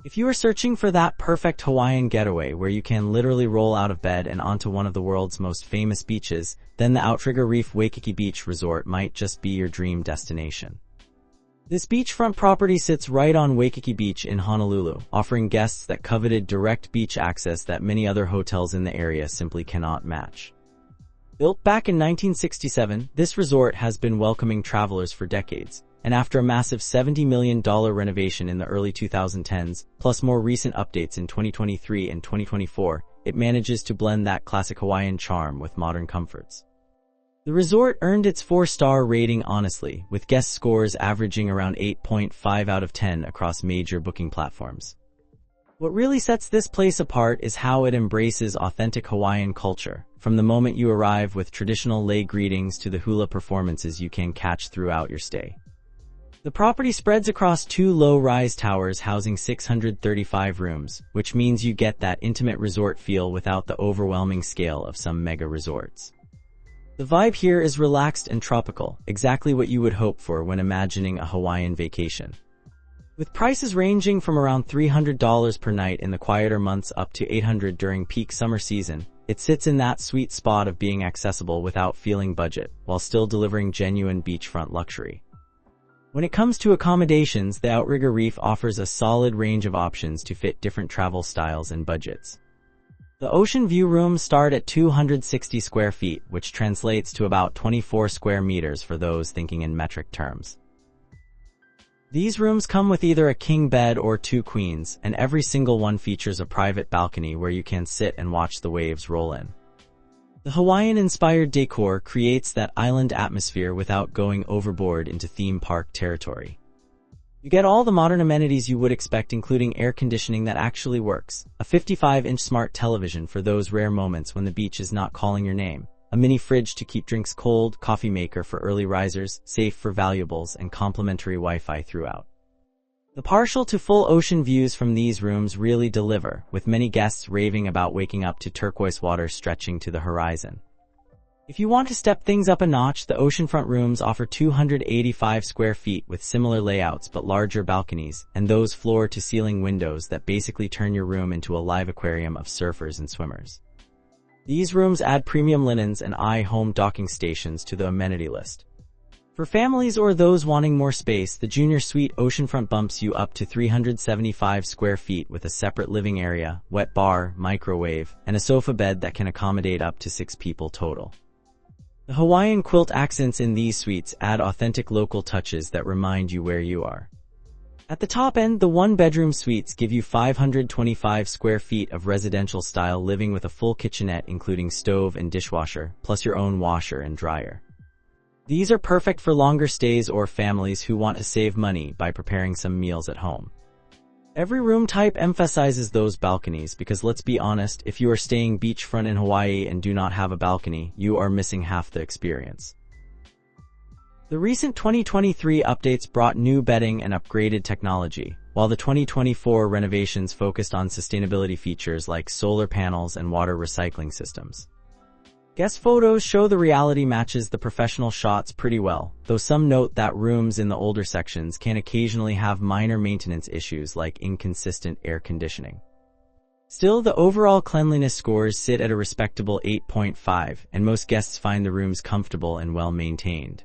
If you are searching for that perfect Hawaiian getaway where you can literally roll out of bed and onto one of the world's most famous beaches, then the Outrigger Reef Waikiki Beach Resort might just be your dream destination. This beachfront property sits right on Waikiki Beach in Honolulu, offering guests that coveted direct beach access that many other hotels in the area simply cannot match. Built back in 1967, this resort has been welcoming travelers for decades, and after a massive $70 million renovation in the early 2010s, plus more recent updates in 2023 and 2024, it manages to blend that classic Hawaiian charm with modern comforts. The resort earned its 4-star rating honestly, with guest scores averaging around 8.5 out of 10 across major booking platforms. What really sets this place apart is how it embraces authentic Hawaiian culture, from the moment you arrive with traditional lei greetings to the hula performances you can catch throughout your stay. The property spreads across 2 low-rise towers housing 635 rooms, which means you get that intimate resort feel without the overwhelming scale of some mega resorts. The vibe here is relaxed and tropical, exactly what you would hope for when imagining a Hawaiian vacation. With prices ranging from around $300 per night in the quieter months up to $800 during peak summer season, it sits in that sweet spot of being accessible without feeling budget, while still delivering genuine beachfront luxury. When it comes to accommodations, the Outrigger Reef offers a solid range of options to fit different travel styles and budgets. The ocean view rooms start at 260 square feet, which translates to about 24 square meters for those thinking in metric terms. These rooms come with either a king bed or 2 queens, and every single one features a private balcony where you can sit and watch the waves roll in. The Hawaiian-inspired decor creates that island atmosphere without going overboard into theme park territory. You get all the modern amenities you would expect, including air conditioning that actually works, a 55-inch smart television for those rare moments when the beach is not calling your name, a mini fridge to keep drinks cold, coffee maker for early risers, safe for valuables, and complimentary Wi-Fi throughout. The partial to full ocean views from these rooms really deliver, with many guests raving about waking up to turquoise water stretching to the horizon. If you want to step things up a notch, the oceanfront rooms offer 285 square feet with similar layouts but larger balconies, and those floor-to-ceiling windows that basically turn your room into a live aquarium of surfers and swimmers. These rooms add premium linens and home docking stations to the amenity list. For families or those wanting more space, the Junior Suite oceanfront bumps you up to 375 square feet with a separate living area, wet bar, microwave, and a sofa bed that can accommodate up to 6 people total. The Hawaiian quilt accents in these suites add authentic local touches that remind you where you are. At the top end, the 1-bedroom suites give you 525 square feet of residential-style living with a full kitchenette including stove and dishwasher, plus your own washer and dryer. These are perfect for longer stays or families who want to save money by preparing some meals at home. Every room type emphasizes those balconies because, let's be honest, if you are staying beachfront in Hawaii and do not have a balcony, you are missing half the experience. The recent 2023 updates brought new bedding and upgraded technology, while the 2024 renovations focused on sustainability features like solar panels and water recycling systems. Guest photos show the reality matches the professional shots pretty well, though some note that rooms in the older sections can occasionally have minor maintenance issues like inconsistent air conditioning. Still, the overall cleanliness scores sit at a respectable 8.5, and most guests find the rooms comfortable and well maintained.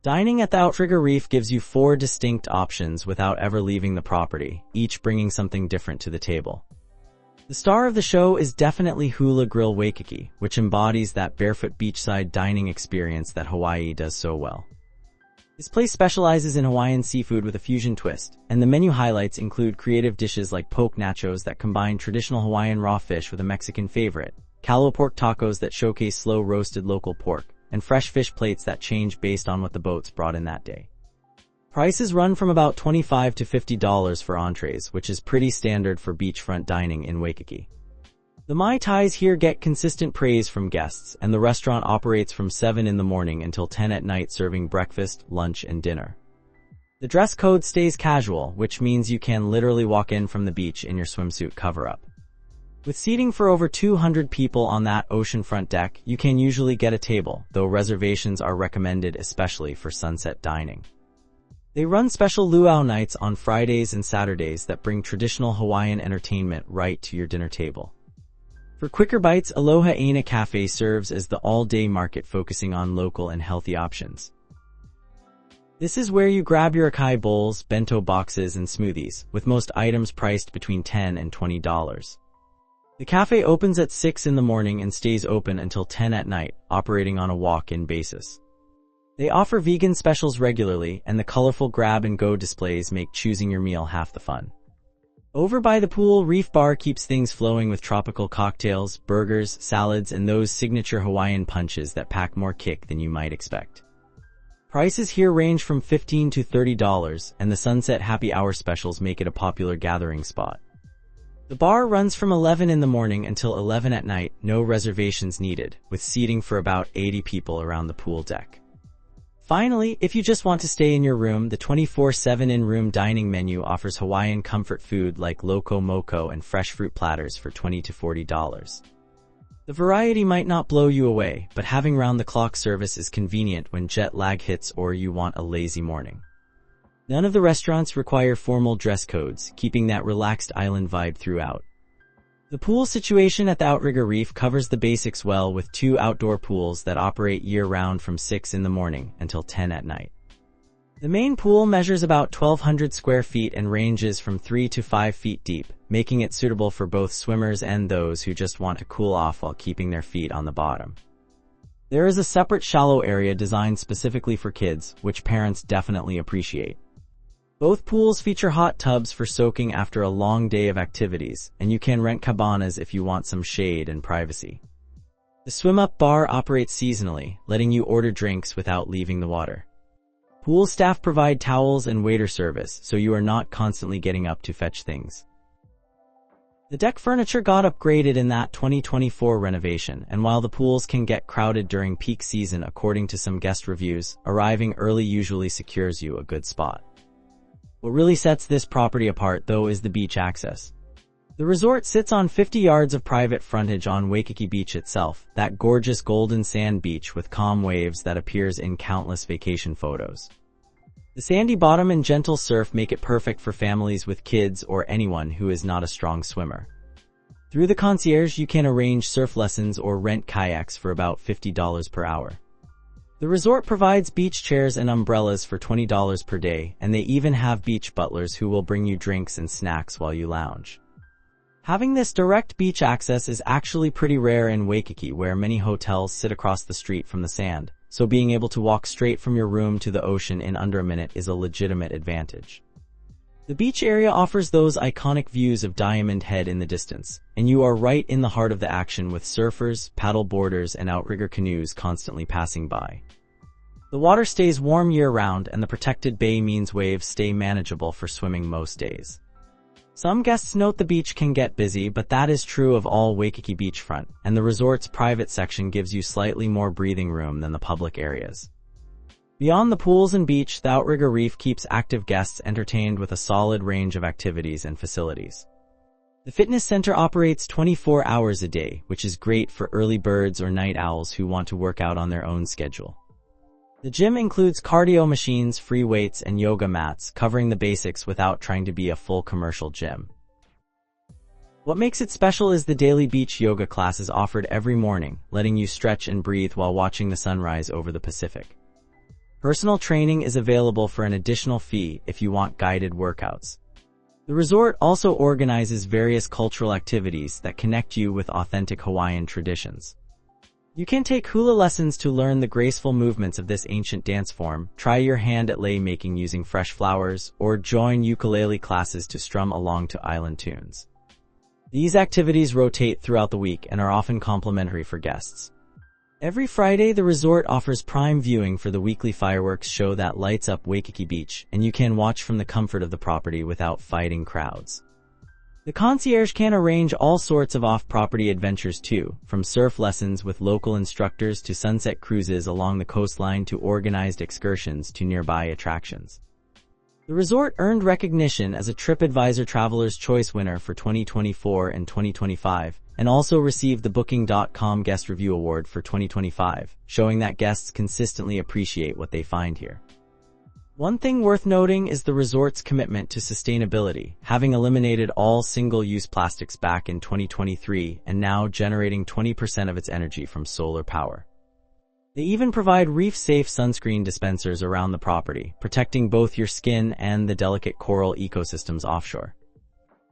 Dining at the Outrigger Reef gives you 4 distinct options without ever leaving the property, each bringing something different to the table. The star of the show is definitely Hula Grill Waikiki, which embodies that barefoot beachside dining experience that Hawaii does so well. This place specializes in Hawaiian seafood with a fusion twist, and the menu highlights include creative dishes like poke nachos that combine traditional Hawaiian raw fish with a Mexican favorite, kalo pork tacos that showcase slow-roasted local pork, and fresh fish plates that change based on what the boats brought in that day. Prices run from about $25 to $50 for entrees, which is pretty standard for beachfront dining in Waikiki. The Mai Tais here get consistent praise from guests, and the restaurant operates from 7 in the morning until 10 at night serving breakfast, lunch, and dinner. The dress code stays casual, which means you can literally walk in from the beach in your swimsuit cover-up. With seating for over 200 people on that oceanfront deck, you can usually get a table, though reservations are recommended especially for sunset dining. They run special luau nights on Fridays and Saturdays that bring traditional Hawaiian entertainment right to your dinner table. For quicker bites, Aloha Aina Cafe serves as the all-day market focusing on local and healthy options. This is where you grab your acai bowls, bento boxes, and smoothies, with most items priced between $10 and $20. The cafe opens at 6 in the morning and stays open until 10 at night, operating on a walk-in basis. They offer vegan specials regularly, and the colorful grab-and-go displays make choosing your meal half the fun. Over by the pool, Reef Bar keeps things flowing with tropical cocktails, burgers, salads, and those signature Hawaiian punches that pack more kick than you might expect. Prices here range from $15 to $30, and the Sunset Happy Hour specials make it a popular gathering spot. The bar runs from 11 in the morning until 11 at night, no reservations needed, with seating for about 80 people around the pool deck. Finally, if you just want to stay in your room, the 24/7 in-room dining menu offers Hawaiian comfort food like loco moco and fresh fruit platters for $20 to $40. The variety might not blow you away, but having round-the-clock service is convenient when jet lag hits or you want a lazy morning. None of the restaurants require formal dress codes, keeping that relaxed island vibe throughout. The pool situation at the Outrigger Reef covers the basics well, with 2 outdoor pools that operate year-round from 6 in the morning until 10 at night. The main pool measures about 1,200 square feet and ranges from 3 to 5 feet deep, making it suitable for both swimmers and those who just want to cool off while keeping their feet on the bottom. There is a separate shallow area designed specifically for kids, which parents definitely appreciate. Both pools feature hot tubs for soaking after a long day of activities, and you can rent cabanas if you want some shade and privacy. The swim-up bar operates seasonally, letting you order drinks without leaving the water. Pool staff provide towels and waiter service, so you are not constantly getting up to fetch things. The deck furniture got upgraded in that 2024 renovation, and while the pools can get crowded during peak season according to some guest reviews, arriving early usually secures you a good spot. What really sets this property apart, though, is the beach access. The resort sits on 50 yards of private frontage on Waikiki Beach itself, that gorgeous golden sand beach with calm waves that appears in countless vacation photos. The sandy bottom and gentle surf make it perfect for families with kids or anyone who is not a strong swimmer. Through the concierge, you can arrange surf lessons or rent kayaks for about $50 per hour. The resort provides beach chairs and umbrellas for $20 per day, and they even have beach butlers who will bring you drinks and snacks while you lounge. Having this direct beach access is actually pretty rare in Waikiki, where many hotels sit across the street from the sand, so being able to walk straight from your room to the ocean in under a minute is a legitimate advantage. The beach area offers those iconic views of Diamond Head in the distance, and you are right in the heart of the action with surfers, paddle boarders, and outrigger canoes constantly passing by. The water stays warm year-round, and the protected bay means waves stay manageable for swimming most days. Some guests note the beach can get busy, but that is true of all Waikiki beachfront, and the resort's private section gives you slightly more breathing room than the public areas. Beyond the pools and beach, the Outrigger Reef keeps active guests entertained with a solid range of activities and facilities. The fitness center operates 24 hours a day, which is great for early birds or night owls who want to work out on their own schedule. The gym includes cardio machines, free weights, and yoga mats, covering the basics without trying to be a full commercial gym. What makes it special is the daily beach yoga classes offered every morning, letting you stretch and breathe while watching the sunrise over the Pacific. Personal training is available for an additional fee if you want guided workouts. The resort also organizes various cultural activities that connect you with authentic Hawaiian traditions. You can take hula lessons to learn the graceful movements of this ancient dance form, try your hand at lei making using fresh flowers, or join ukulele classes to strum along to island tunes. These activities rotate throughout the week and are often complimentary for guests. Every Friday, the resort offers prime viewing for the weekly fireworks show that lights up Waikiki Beach, and you can watch from the comfort of the property without fighting crowds. The concierge can arrange all sorts of off-property adventures too, from surf lessons with local instructors to sunset cruises along the coastline to organized excursions to nearby attractions. The resort earned recognition as a TripAdvisor Travelers Choice winner for 2024 and 2025, and also received the Booking.com Guest Review Award for 2025, showing that guests consistently appreciate what they find here. One thing worth noting is the resort's commitment to sustainability, having eliminated all single-use plastics back in 2023 and now generating 20% of its energy from solar power. They even provide reef-safe sunscreen dispensers around the property, protecting both your skin and the delicate coral ecosystems offshore.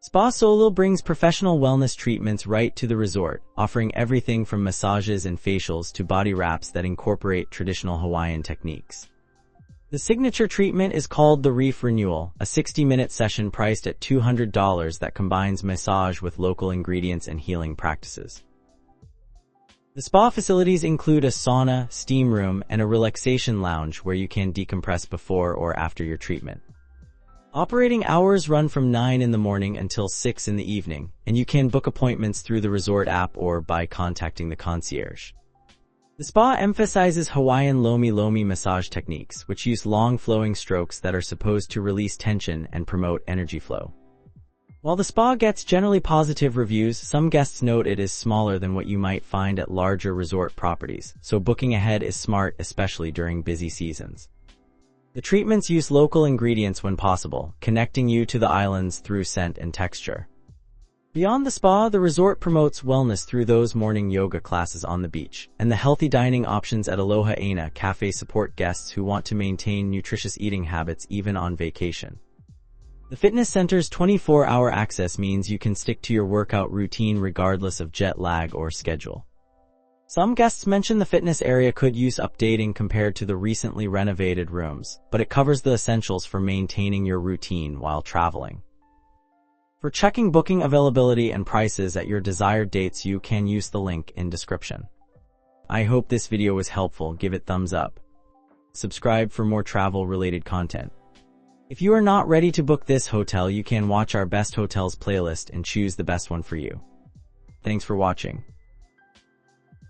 Spa Solo brings professional wellness treatments right to the resort, offering everything from massages and facials to body wraps that incorporate traditional Hawaiian techniques. The signature treatment is called the Reef Renewal, a 60-minute session priced at $200 that combines massage with local ingredients and healing practices. The spa facilities include a sauna, steam room, and a relaxation lounge where you can decompress before or after your treatment. Operating hours run from 9 in the morning until 6 in the evening, and you can book appointments through the resort app or by contacting the concierge. The spa emphasizes Hawaiian lomi-lomi massage techniques, which use long flowing strokes that are supposed to release tension and promote energy flow. While the spa gets generally positive reviews, some guests note it is smaller than what you might find at larger resort properties, so booking ahead is smart, especially during busy seasons. The treatments use local ingredients when possible, connecting you to the islands through scent and texture. Beyond the spa, the resort promotes wellness through those morning yoga classes on the beach, and the healthy dining options at Aloha Aina Cafe support guests who want to maintain nutritious eating habits even on vacation. The fitness center's 24-hour access means you can stick to your workout routine regardless of jet lag or schedule. Some guests mention the fitness area could use updating compared to the recently renovated rooms, but it covers the essentials for maintaining your routine while traveling. For checking booking availability and prices at your desired dates, you can use the link in description. I hope this video was helpful. Give it thumbs up. Subscribe for more travel-related content. If you are not ready to book this hotel, you can watch our best hotels playlist and choose the best one for you. Thanks for watching.